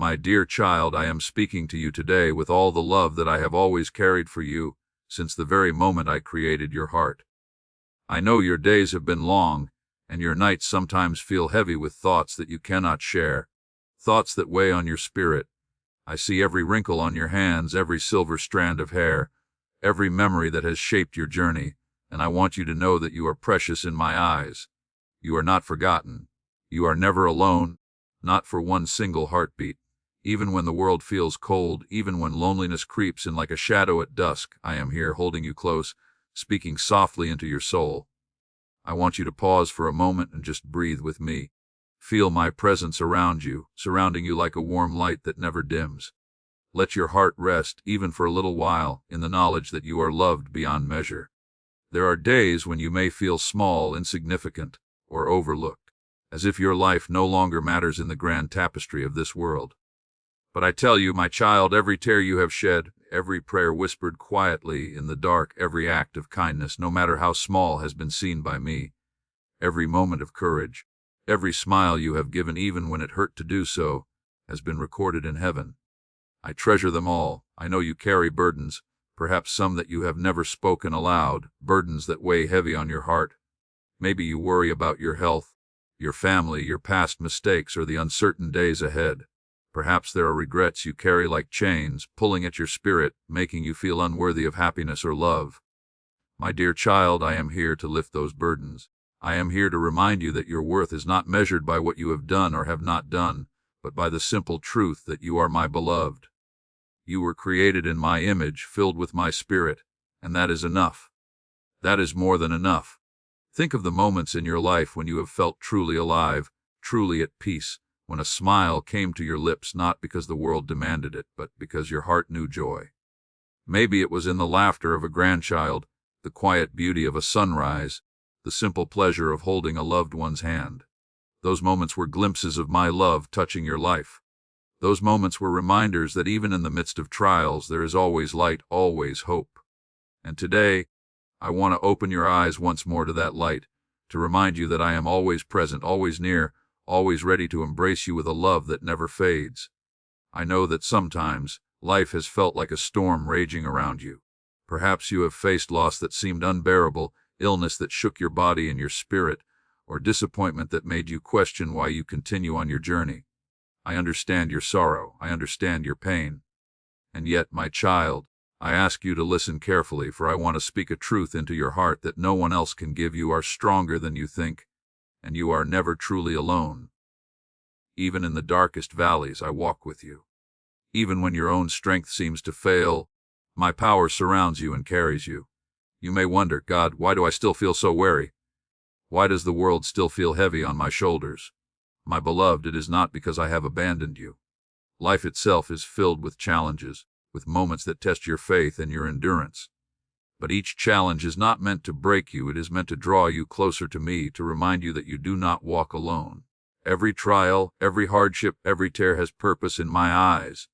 My dear child, I am speaking to you today with all the love that I have always carried for you since the very moment I created your heart. I know your days have been long, and your nights sometimes feel heavy with thoughts that you cannot share, thoughts that weigh on your spirit. I see every wrinkle on your hands, every silver strand of hair, every memory that has shaped your journey, and I want you to know that you are precious in my eyes. You are not forgotten. You are never alone, not for one single heartbeat. Even when the world feels cold, even when loneliness creeps in like a shadow at dusk, I am here holding you close, speaking softly into your soul. I want you to pause for a moment and just breathe with me. Feel my presence around you, surrounding you like a warm light that never dims. Let your heart rest, even for a little while, in the knowledge that you are loved beyond measure. There are days when you may feel small, insignificant, or overlooked, as if your life no longer matters in the grand tapestry of this world. But I tell you, my child, every tear you have shed, every prayer whispered quietly in the dark, every act of kindness, no matter how small, has been seen by me. Every moment of courage, every smile you have given, even when it hurt to do so, has been recorded in heaven. I treasure them all. I know you carry burdens, perhaps some that you have never spoken aloud, burdens that weigh heavy on your heart. Maybe you worry about your health, your family, your past mistakes, or the uncertain days ahead. Perhaps there are regrets you carry like chains, pulling at your spirit, making you feel unworthy of happiness or love. My dear child, I am here to lift those burdens. I am here to remind you that your worth is not measured by what you have done or have not done, but by the simple truth that you are my beloved. You were created in my image, filled with my spirit, and that is enough. That is more than enough. Think of the moments in your life when you have felt truly alive, truly at peace, when a smile came to your lips not because the world demanded it, but because your heart knew joy. Maybe it was in the laughter of a grandchild, the quiet beauty of a sunrise, the simple pleasure of holding a loved one's hand. Those moments were glimpses of my love touching your life. Those moments were reminders that even in the midst of trials, there is always light, always hope. And today, I want to open your eyes once more to that light, to remind you that I am always present, always near, always ready to embrace you with a love that never fades. I know that sometimes life has felt like a storm raging around you. Perhaps you have faced loss that seemed unbearable, illness that shook your body and your spirit, or disappointment that made you question why you continue on your journey. I understand your sorrow. I understand your pain. And yet, my child, I ask you to listen carefully, for I want to speak a truth into your heart that no one else can give. You are stronger than you think, and you are never truly alone. Even in the darkest valleys, I walk with you. Even when your own strength seems to fail, my power surrounds you and carries you. You may wonder, God, why do I still feel so weary? Why does the world still feel heavy on my shoulders? My beloved, it is not because I have abandoned you. Life itself is filled with challenges, with moments that test your faith and your endurance. But each challenge is not meant to break you. It is meant to draw you closer to me, to remind you that you do not walk alone. Every trial, every hardship, every tear has purpose in my eyes.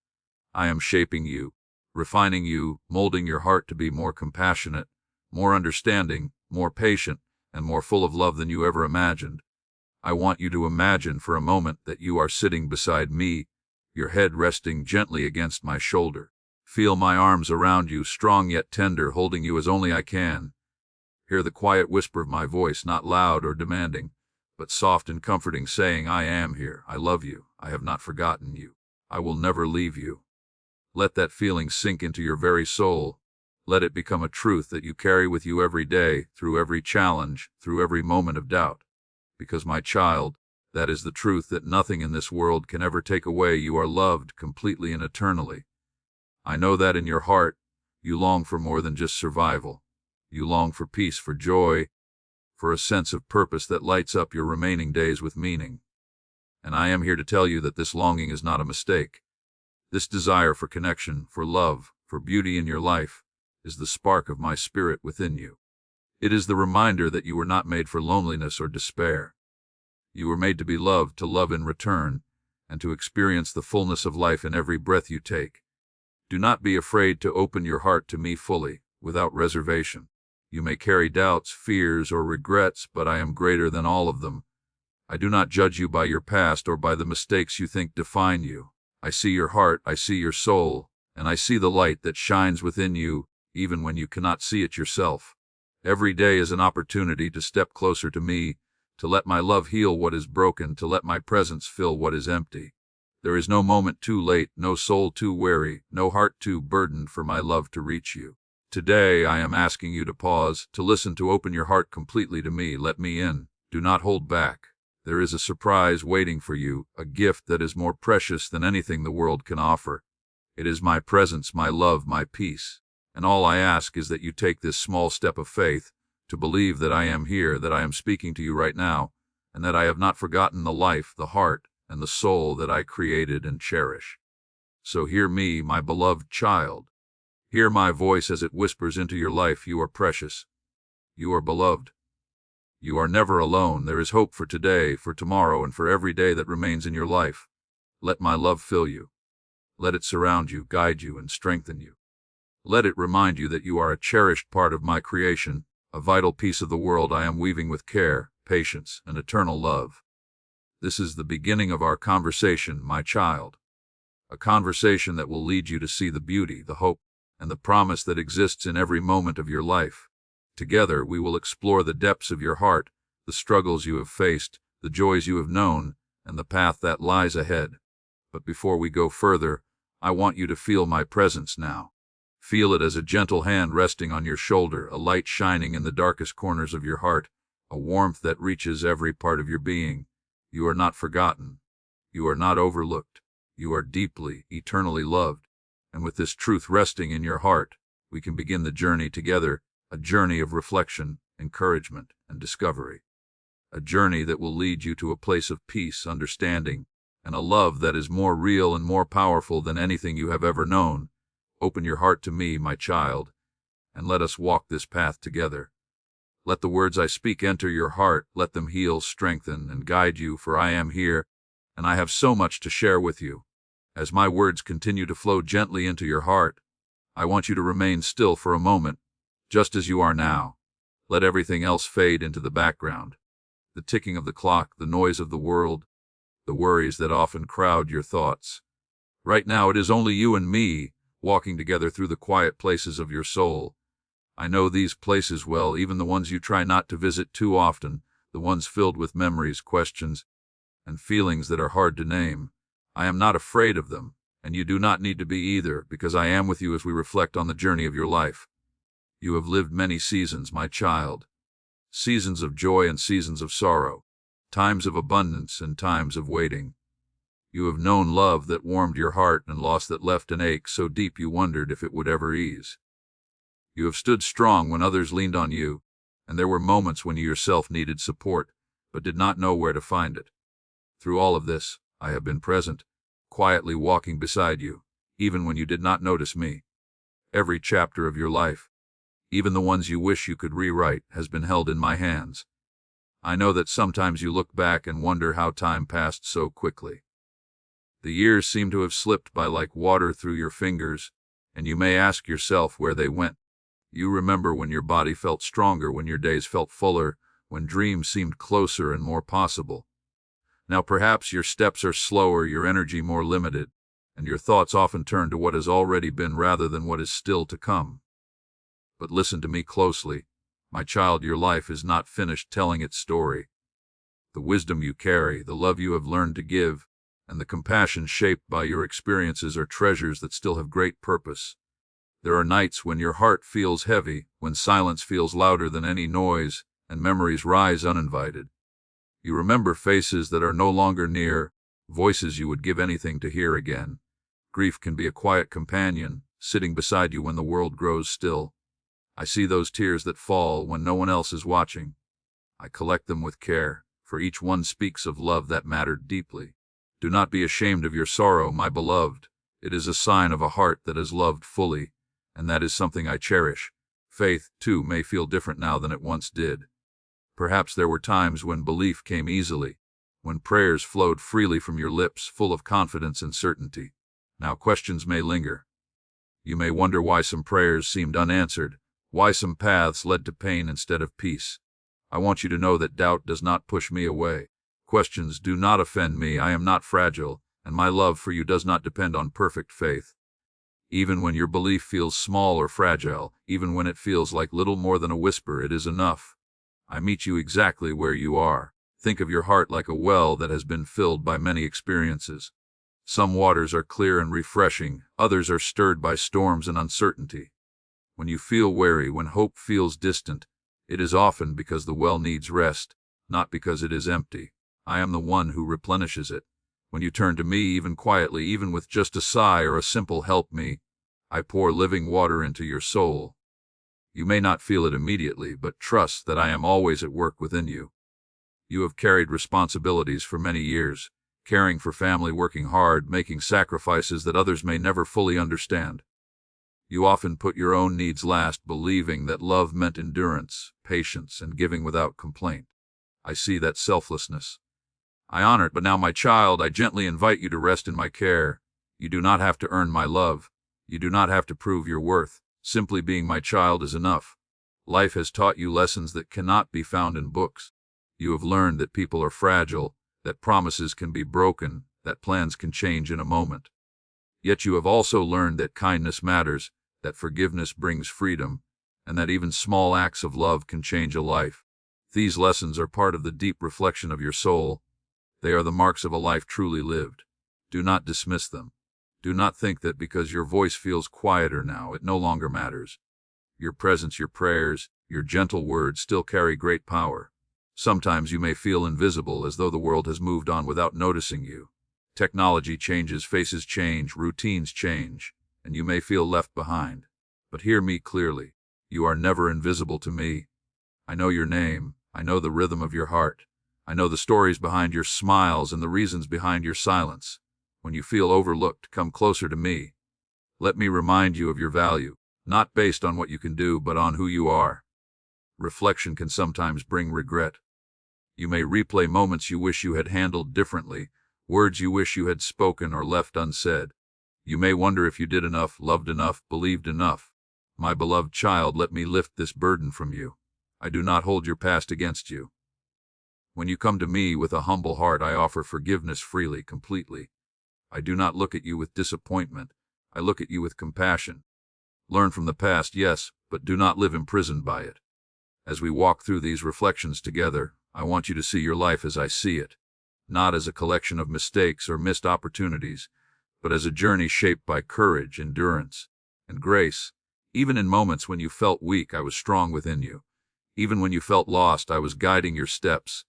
I am shaping you, refining you, molding your heart to be more compassionate, more understanding, more patient, and more full of love than you ever imagined. I want you to imagine for a moment that you are sitting beside me, your head resting gently against my shoulder. Feel my arms around you, strong yet tender, holding you as only I can. Hear the quiet whisper of my voice, not loud or demanding, but soft and comforting, saying, I am here, I love you, I have not forgotten you, I will never leave you. Let that feeling sink into your very soul. Let it become a truth that you carry with you every day, through every challenge, through every moment of doubt. Because, my child, that is the truth that nothing in this world can ever take away. You are loved completely and eternally. I know that in your heart, you long for more than just survival. You long for peace, for joy, for a sense of purpose that lights up your remaining days with meaning. And I am here to tell you that this longing is not a mistake. This desire for connection, for love, for beauty in your life, is the spark of my spirit within you. It is the reminder that you were not made for loneliness or despair. You were made to be loved, to love in return, and to experience the fullness of life in every breath you take. Do not be afraid to open your heart to me fully, without reservation. You may carry doubts, fears, or regrets, but I am greater than all of them. I do not judge you by your past or by the mistakes you think define you. I see your heart, I see your soul, and I see the light that shines within you, even when you cannot see it yourself. Every day is an opportunity to step closer to me, to let my love heal what is broken, to let my presence fill what is empty. There is no moment too late, no soul too weary, no heart too burdened for my love to reach you. Today I am asking you to pause, to listen, to open your heart completely to me. Let me in. Do not hold back. There is a surprise waiting for you, a gift that is more precious than anything the world can offer. It is my presence, my love, my peace. And all I ask is that you take this small step of faith, to believe that I am here, that I am speaking to you right now, and that I have not forgotten the life, the heart, and the soul that I created and cherish. So hear me, my beloved child. Hear my voice as it whispers into your life. You are precious. You are beloved. You are never alone. There is hope for today, for tomorrow, and for every day that remains in your life. Let my love fill you. Let it surround you, guide you, and strengthen you. Let it remind you that you are a cherished part of my creation, a vital piece of the world I am weaving with care, patience, and eternal love. This is the beginning of our conversation, my child. A conversation that will lead you to see the beauty, the hope, and the promise that exists in every moment of your life. Together we will explore the depths of your heart, the struggles you have faced, the joys you have known, and the path that lies ahead. But before we go further, I want you to feel my presence now. Feel it as a gentle hand resting on your shoulder, a light shining in the darkest corners of your heart, a warmth that reaches every part of your being. You are not forgotten. You are not overlooked. You are deeply, eternally loved. And with this truth resting in your heart, we can begin the journey together, a journey of reflection, encouragement, and discovery. A journey that will lead you to a place of peace, understanding, and a love that is more real and more powerful than anything you have ever known. Open your heart to me, my child, and let us walk this path together. Let the words I speak enter your heart, let them heal, strengthen, and guide you, for I am here, and I have so much to share with you. As my words continue to flow gently into your heart, I want you to remain still for a moment, just as you are now. Let everything else fade into the background. The ticking of the clock, the noise of the world, the worries that often crowd your thoughts. Right now it is only you and me, walking together through the quiet places of your soul. I know these places well, even the ones you try not to visit too often, the ones filled with memories, questions, and feelings that are hard to name. I am not afraid of them, and you do not need to be either, because I am with you as we reflect on the journey of your life. You have lived many seasons, my child. Seasons of joy and seasons of sorrow, times of abundance and times of waiting. You have known love that warmed your heart and loss that left an ache so deep you wondered if it would ever ease. You have stood strong when others leaned on you, and there were moments when you yourself needed support, but did not know where to find it. Through all of this, I have been present, quietly walking beside you, even when you did not notice me. Every chapter of your life, even the ones you wish you could rewrite, has been held in my hands. I know that sometimes you look back and wonder how time passed so quickly. The years seem to have slipped by like water through your fingers, and you may ask yourself where they went. You remember when your body felt stronger, when your days felt fuller, when dreams seemed closer and more possible. Now perhaps your steps are slower, your energy more limited, and your thoughts often turn to what has already been rather than what is still to come. But listen to me closely. My child, your life is not finished telling its story. The wisdom you carry, the love you have learned to give, and the compassion shaped by your experiences are treasures that still have great purpose. There are nights when your heart feels heavy, when silence feels louder than any noise, and memories rise uninvited. You remember faces that are no longer near, voices you would give anything to hear again. Grief can be a quiet companion, sitting beside you when the world grows still. I see those tears that fall when no one else is watching. I collect them with care, for each one speaks of love that mattered deeply. Do not be ashamed of your sorrow, my beloved. It is a sign of a heart that has loved fully, and that is something I cherish. Faith, too, may feel different now than it once did. Perhaps there were times when belief came easily, when prayers flowed freely from your lips, full of confidence and certainty. Now questions may linger. You may wonder why some prayers seemed unanswered, why some paths led to pain instead of peace. I want you to know that doubt does not push me away. Questions do not offend me. I am not fragile, and my love for you does not depend on perfect faith. Even when your belief feels small or fragile, even when it feels like little more than a whisper, it is enough. I meet you exactly where you are. Think of your heart like a well that has been filled by many experiences. Some waters are clear and refreshing, others are stirred by storms and uncertainty. When you feel weary, when hope feels distant, it is often because the well needs rest, not because it is empty. I am the one who replenishes it. When you turn to me, even quietly, even with just a sigh or a simple "help me," I pour living water into your soul. You may not feel it immediately, but trust that I am always at work within you. You have carried responsibilities for many years, caring for family, working hard, making sacrifices that others may never fully understand. You often put your own needs last, believing that love meant endurance, patience, and giving without complaint. I see that selflessness. I honor it, but now, my child, I gently invite you to rest in my care. You do not have to earn my love. You do not have to prove your worth. Simply being my child is enough. Life has taught you lessons that cannot be found in books. You have learned that people are fragile, that promises can be broken, that plans can change in a moment. Yet you have also learned that kindness matters, that forgiveness brings freedom, and that even small acts of love can change a life. These lessons are part of the deep reflection of your soul. They are the marks of a life truly lived. Do not dismiss them. Do not think that because your voice feels quieter now, it no longer matters. Your presence, your prayers, your gentle words still carry great power. Sometimes you may feel invisible, as though the world has moved on without noticing you. Technology changes, faces change, routines change, and you may feel left behind. But hear me clearly. You are never invisible to me. I know your name. I know the rhythm of your heart. I know the stories behind your smiles and the reasons behind your silence. When you feel overlooked, come closer to me. Let me remind you of your value, not based on what you can do, but on who you are. Reflection can sometimes bring regret. You may replay moments you wish you had handled differently, words you wish you had spoken or left unsaid. You may wonder if you did enough, loved enough, believed enough. My beloved child, let me lift this burden from you. I do not hold your past against you. When you come to me with a humble heart, I offer forgiveness freely, completely. I do not look at you with disappointment. I look at you with compassion. Learn from the past, yes, but do not live imprisoned by it. As we walk through these reflections together, I want you to see your life as I see it, not as a collection of mistakes or missed opportunities, but as a journey shaped by courage, endurance, and grace. Even in moments when you felt weak, I was strong within you. Even when you felt lost, I was guiding your steps.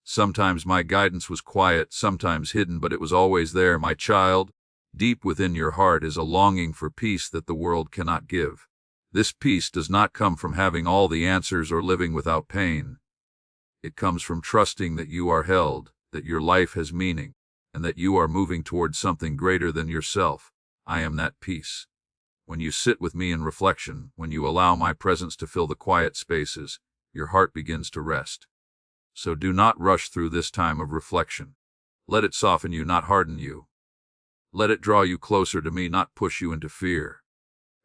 Sometimes my guidance was quiet, sometimes hidden, but it was always there. My child, deep within your heart is a longing for peace that the world cannot give. This peace does not come from having all the answers or living without pain. It comes from trusting that you are held, that your life has meaning, and that you are moving towards something greater than yourself. I am that peace. When you sit with me in reflection, when you allow my presence to fill the quiet spaces, your heart begins to rest. So do not rush through this time of reflection. Let it soften you, not harden you. Let it draw you closer to me, not push you into fear.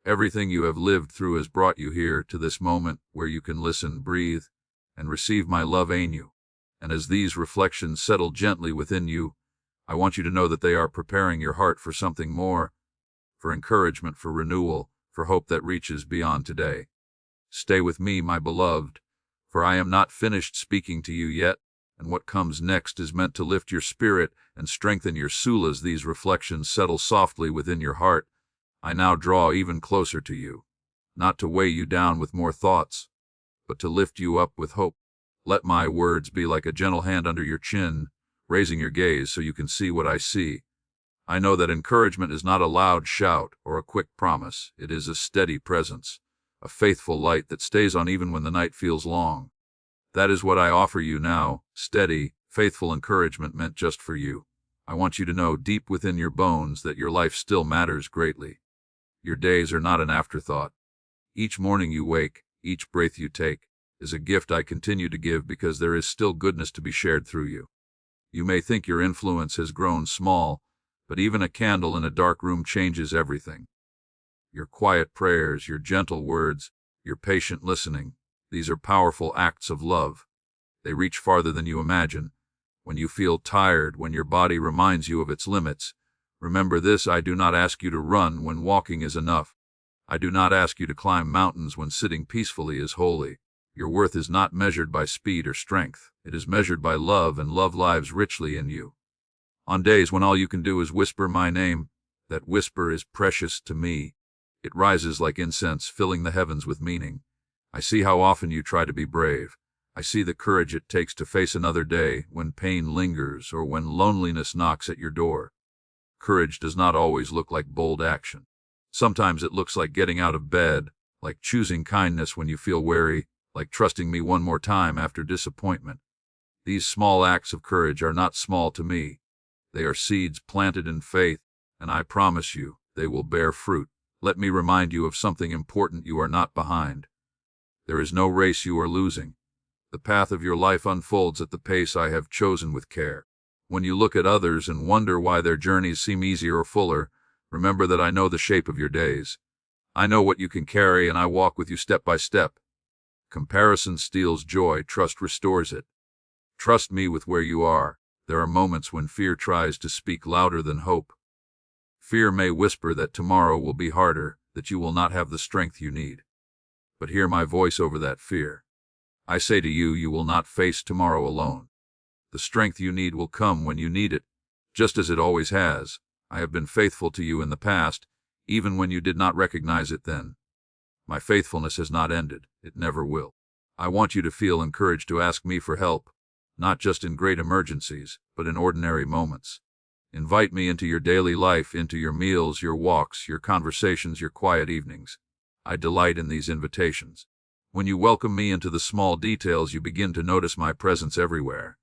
Everything you have lived through has brought you here to this moment where you can listen, breathe, and receive my love in you. And as these reflections settle gently within you, I want you to know that they are preparing your heart for something more, for encouragement, for renewal, for hope that reaches beyond today. Stay with me, my beloved, for I am not finished speaking to you yet, and what comes next is meant to lift your spirit and strengthen your soul. As these reflections settle softly within your heart, I now draw even closer to you, not to weigh you down with more thoughts, but to lift you up with hope. Let my words be like a gentle hand under your chin, raising your gaze so you can see what I see. I know that encouragement is not a loud shout or a quick promise. It is a steady presence, a faithful light that stays on even when the night feels long. That is what I offer you now, steady, faithful encouragement meant just for you. I want you to know deep within your bones that your life still matters greatly. Your days are not an afterthought. Each morning you wake, each breath you take, is a gift I continue to give because there is still goodness to be shared through you. You may think your influence has grown small, but even a candle in a dark room changes everything. Your quiet prayers, your gentle words, your patient listening, these are powerful acts of love. They reach farther than you imagine. When you feel tired, when your body reminds you of its limits, Remember this: I do not ask you to run when walking is enough. I do not ask you to climb mountains when sitting peacefully is holy. Your worth is not measured by speed or strength. It is measured by love, and love lives richly in you. On days when all you can do is whisper my name, that whisper is precious to me. It rises like incense, filling the heavens with meaning. I see how often you try to be brave. I see the courage it takes to face another day when pain lingers or when loneliness knocks at your door. Courage does not always look like bold action. Sometimes it looks like getting out of bed, like choosing kindness when you feel weary, like trusting me one more time after disappointment. These small acts of courage are not small to me. They are seeds planted in faith, and I promise you, they will bear fruit. Let me remind you of something important: you are not behind. There is no race you are losing. The path of your life unfolds at the pace I have chosen with care. When you look at others and wonder why their journeys seem easier or fuller, remember that I know the shape of your days. I know what you can carry, and I walk with you step by step. Comparison steals joy, trust restores it. Trust me with where you are. There are moments when fear tries to speak louder than hope. Fear may whisper that tomorrow will be harder, that you will not have the strength you need. But hear my voice over that fear. I say to you, you will not face tomorrow alone. The strength you need will come when you need it, just as it always has. I have been faithful to you in the past, even when you did not recognize it then. My faithfulness has not ended. It never will. I want you to feel encouraged to ask me for help, not just in great emergencies, but in ordinary moments. Invite me into your daily life, into your meals, your walks, your conversations, your quiet evenings. I delight in these invitations. When you welcome me into the small details, you begin to notice my presence everywhere.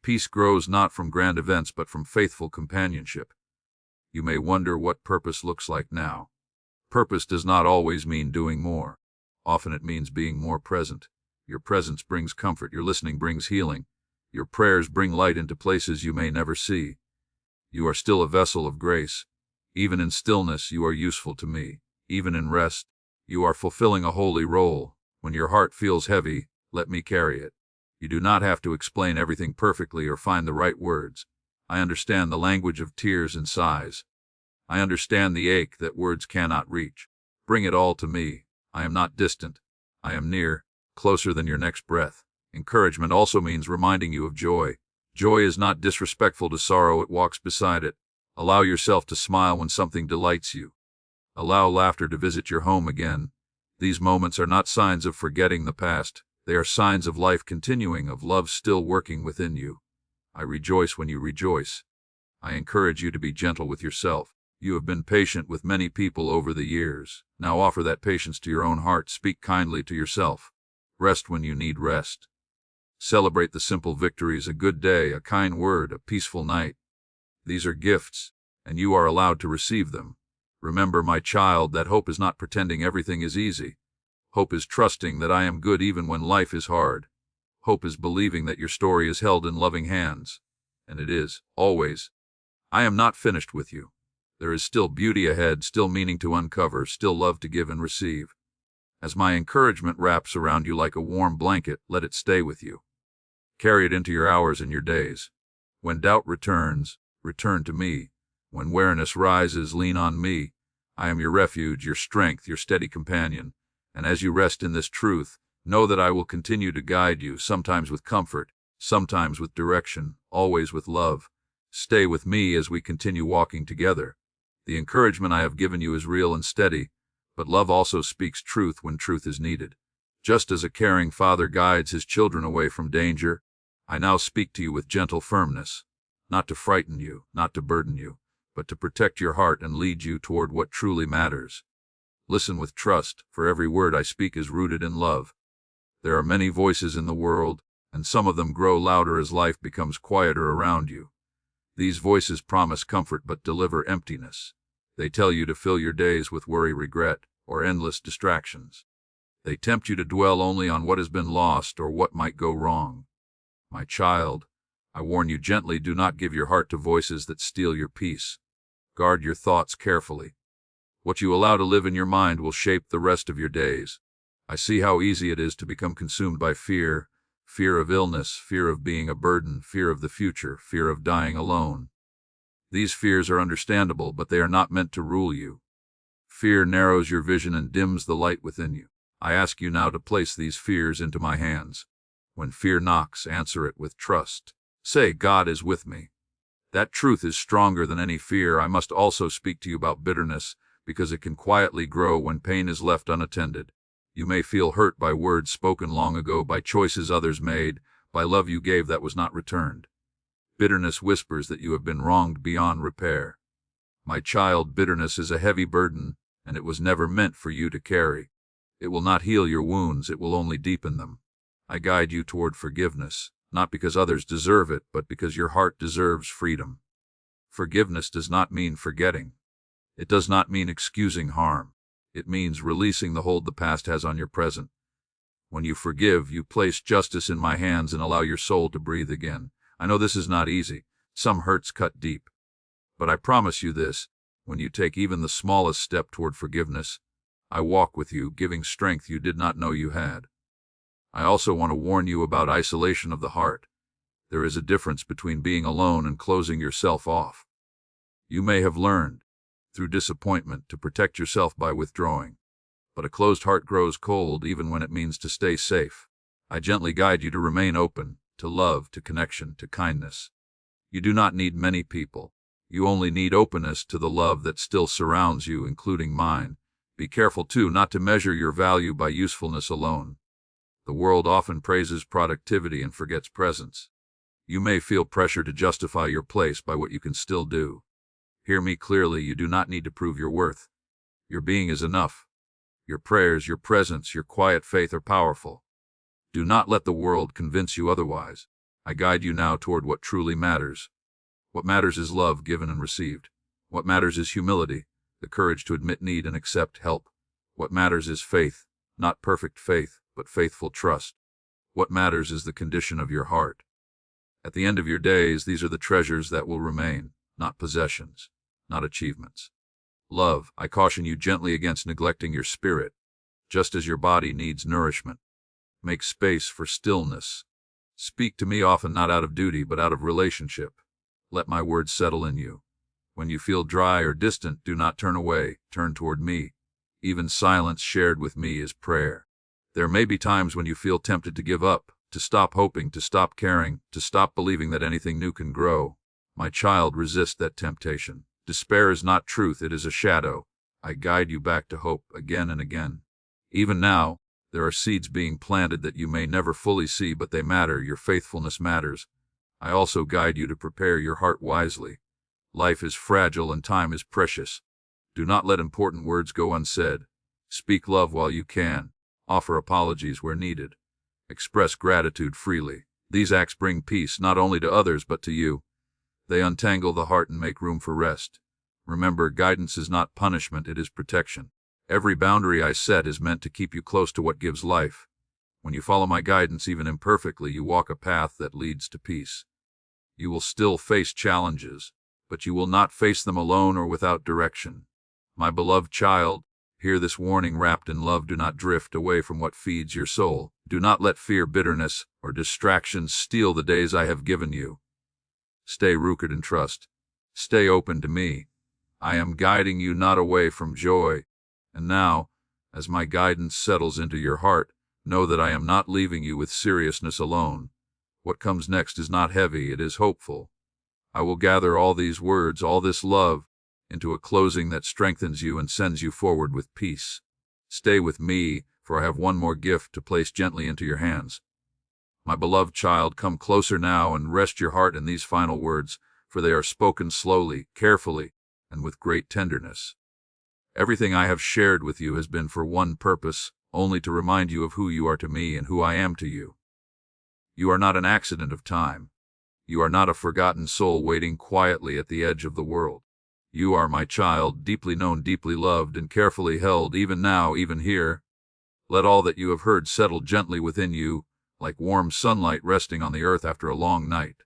Peace grows not from grand events, but from faithful companionship. You may wonder what purpose looks like now. Purpose does not always mean doing more. Often it means being more present. Your presence brings comfort. Your listening brings healing. Your prayers bring light into places you may never see. You are still a vessel of grace. Even in stillness, you are useful to me. Even in rest, you are fulfilling a holy role. When your heart feels heavy, let me carry it. You do not have to explain everything perfectly or find the right words. I understand the language of tears and sighs. I understand the ache that words cannot reach. Bring it all to me. I am not distant. I am near, closer than your next breath. Encouragement also means reminding you of joy. Joy is not disrespectful to sorrow, it walks beside it. Allow yourself to smile when something delights you. Allow laughter to visit your home again. These moments are not signs of forgetting the past. They are signs of life continuing, of love still working within you. I rejoice when you rejoice. I encourage you to be gentle with yourself. You have been patient with many people over the years. Now offer that patience to your own heart. Speak kindly to yourself. Rest when you need rest. Celebrate the simple victories: a good day, a kind word, a peaceful night. These are gifts, and you are allowed to receive them. Remember, my child, that hope is not pretending everything is easy. Hope is trusting that I am good even when life is hard. Hope is believing that your story is held in loving hands. And it is, always. I am not finished with you. There is still beauty ahead, still meaning to uncover, still love to give and receive. As my encouragement wraps around you like a warm blanket, let it stay with you. Carry it into your hours and your days. When doubt returns, return to me. When weariness rises, lean on me. I am your refuge, your strength, your steady companion. And as you rest in this truth, know that I will continue to guide you, sometimes with comfort, sometimes with direction, always with love. Stay with me as we continue walking together. The encouragement I have given you is real and steady, but love also speaks truth when truth is needed. Just as a caring father guides his children away from danger, I now speak to you with gentle firmness, not to frighten you, not to burden you, but to protect your heart and lead you toward what truly matters. Listen with trust, for every word I speak is rooted in love. There are many voices in the world, and some of them grow louder as life becomes quieter around you. These voices promise comfort but deliver emptiness. They tell you to fill your days with worry, regret, or endless distractions. They tempt you to dwell only on what has been lost or what might go wrong. My child, I warn you gently, do not give your heart to voices that steal your peace. Guard your thoughts carefully. What you allow to live in your mind will shape the rest of your days. I see how easy it is to become consumed by fear, fear of illness, fear of being a burden, fear of the future, fear of dying alone. These fears are understandable, but they are not meant to rule you. Fear narrows your vision and dims the light within you. I ask you now to place these fears into my hands. When fear knocks, answer it with trust. Say, God is with me. That truth is stronger than any fear. I must also speak to you about bitterness, because it can quietly grow when pain is left unattended. You may feel hurt by words spoken long ago, by choices others made, by love you gave that was not returned. Bitterness whispers that you have been wronged beyond repair. My child, bitterness is a heavy burden, and it was never meant for you to carry. It will not heal your wounds, it will only deepen them. I guide you toward forgiveness, not because others deserve it, but because your heart deserves freedom. Forgiveness does not mean forgetting. It does not mean excusing harm. It means releasing the hold the past has on your present. When you forgive, you place justice in my hands and allow your soul to breathe again. I know this is not easy. Some hurts cut deep. But I promise you this, when you take even the smallest step toward forgiveness, I walk with you, giving strength you did not know you had. I also want to warn you about isolation of the heart. There is a difference between being alone and closing yourself off. You may have learned, through disappointment, to protect yourself by withdrawing. But a closed heart grows cold even when it means to stay safe. I gently guide you to remain open, to love, to connection, to kindness. You do not need many people. You only need openness to the love that still surrounds you, including mine. Be careful, too, not to measure your value by usefulness alone. The world often praises productivity and forgets presence. You may feel pressure to justify your place by what you can still do. Hear me clearly, you do not need to prove your worth. Your being is enough. Your prayers, your presence, your quiet faith are powerful. Do not let the world convince you otherwise. I guide you now toward what truly matters. What matters is love given and received. What matters is humility, the courage to admit need and accept help. What matters is faith, not perfect faith, but faithful trust. What matters is the condition of your heart. At the end of your days, these are the treasures that will remain, not possessions, not achievements. Love, I caution you gently against neglecting your spirit, just as your body needs nourishment. Make space for stillness. Speak to me often, not out of duty, but out of relationship. Let my words settle in you. When you feel dry or distant, do not turn away, turn toward me. Even silence shared with me is prayer. There may be times when you feel tempted to give up, to stop hoping, to stop caring, to stop believing that anything new can grow. My child, resist that temptation. Despair is not truth, it is a shadow. I guide you back to hope again and again. Even now, there are seeds being planted that you may never fully see, but they matter. Your faithfulness matters. I also guide you to prepare your heart wisely. Life is fragile and time is precious. Do not let important words go unsaid. Speak love while you can. Offer apologies where needed. Express gratitude freely. These acts bring peace not only to others but to you. They untangle the heart and make room for rest. Remember, guidance is not punishment, it is protection. Every boundary I set is meant to keep you close to what gives life. When you follow my guidance, even imperfectly, you walk a path that leads to peace. You will still face challenges, but you will not face them alone or without direction. My beloved child, hear this warning wrapped in love. Do not drift away from what feeds your soul. Do not let fear, bitterness, or distractions steal the days I have given you. Stay rooted in trust. Stay open to me. I am guiding you not away from joy. And now, as my guidance settles into your heart, know that I am not leaving you with seriousness alone. What comes next is not heavy, it is hopeful. I will gather all these words, all this love, into a closing that strengthens you and sends you forward with peace. Stay with me, for I have one more gift to place gently into your hands. My beloved child, come closer now and rest your heart in these final words, for they are spoken slowly, carefully, and with great tenderness. Everything I have shared with you has been for one purpose, only to remind you of who you are to me and who I am to you. You are not an accident of time. You are not a forgotten soul waiting quietly at the edge of the world. You are my child, deeply known, deeply loved, and carefully held, even now, even here. Let all that you have heard settle gently within you, like warm sunlight resting on the earth after a long night.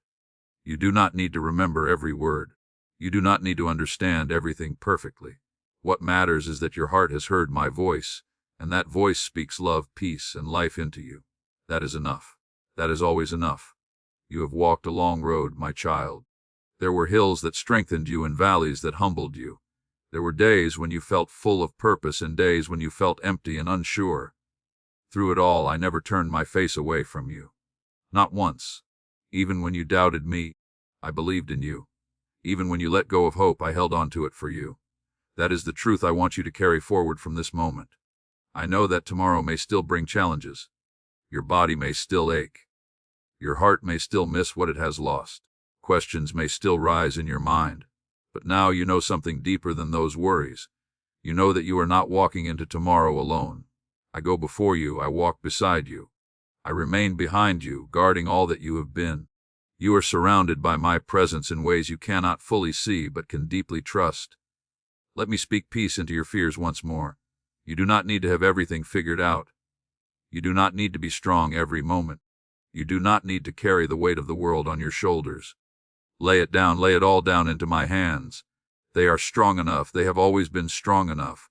You do not need to remember every word. You do not need to understand everything perfectly. What matters is that your heart has heard my voice, and that voice speaks love, peace, and life into you. That is enough. That is always enough. You have walked a long road, my child. There were hills that strengthened you and valleys that humbled you. There were days when you felt full of purpose and days when you felt empty and unsure. Through it all, I never turned my face away from you. Not once. Even when you doubted me, I believed in you. Even when you let go of hope, I held on to it for you. That is the truth I want you to carry forward from this moment. I know that tomorrow may still bring challenges. Your body may still ache. Your heart may still miss what it has lost. Questions may still rise in your mind. But now you know something deeper than those worries. You know that you are not walking into tomorrow alone. I go before you, I walk beside you. I remain behind you, guarding all that you have been. You are surrounded by my presence in ways you cannot fully see but can deeply trust. Let me speak peace into your fears once more. You do not need to have everything figured out. You do not need to be strong every moment. You do not need to carry the weight of the world on your shoulders. Lay it down, lay it all down into my hands. They are strong enough, they have always been strong enough.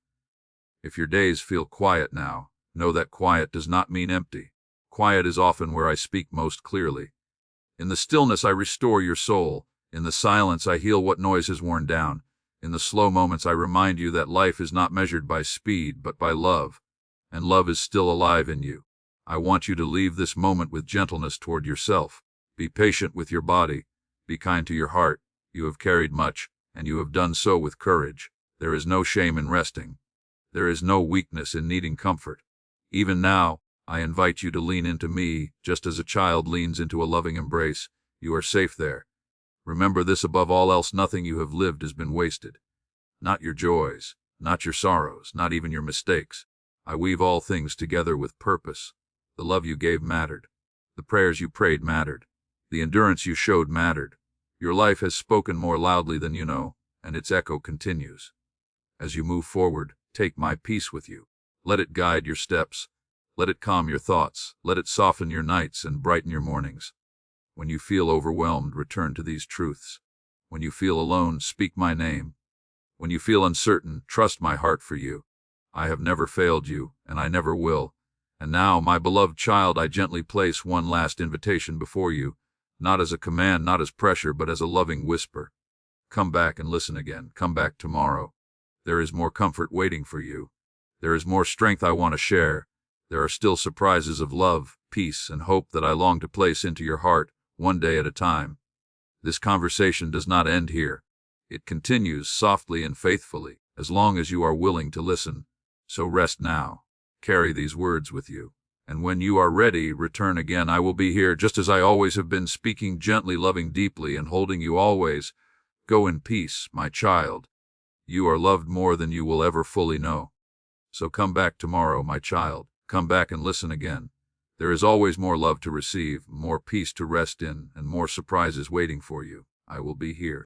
If your days feel quiet now, know that quiet does not mean empty. Quiet is often where I speak most clearly. In the stillness I restore your soul. In the silence I heal what noise has worn down. In the slow moments I remind you that life is not measured by speed but by love, and love is still alive in you. I want you to leave this moment with gentleness toward yourself. Be patient with your body. Be kind to your heart. You have carried much, and you have done so with courage. There is no shame in resting. There is no weakness in needing comfort. Even now, I invite you to lean into me, just as a child leans into a loving embrace. You are safe there. Remember this above all else: nothing you have lived has been wasted. Not your joys, not your sorrows, not even your mistakes. I weave all things together with purpose. The love you gave mattered. The prayers you prayed mattered. The endurance you showed mattered. Your life has spoken more loudly than you know, and its echo continues. As you move forward, take my peace with you. Let it guide your steps. Let it calm your thoughts. Let it soften your nights and brighten your mornings. When you feel overwhelmed, return to these truths. When you feel alone, speak my name. When you feel uncertain, trust my heart for you. I have never failed you, and I never will. And now, my beloved child, I gently place one last invitation before you, not as a command, not as pressure, but as a loving whisper. Come back and listen again. Come back tomorrow. There is more comfort waiting for you. There is more strength I want to share. There are still surprises of love, peace, and hope that I long to place into your heart, one day at a time. This conversation does not end here. It continues softly and faithfully, as long as you are willing to listen. So rest now. Carry these words with you. And when you are ready, return again. I will be here, just as I always have been, speaking gently, loving deeply, and holding you always. Go in peace, my child. You are loved more than you will ever fully know. So come back tomorrow, my child. Come back and listen again. There is always more love to receive, more peace to rest in, and more surprises waiting for you. I will be here.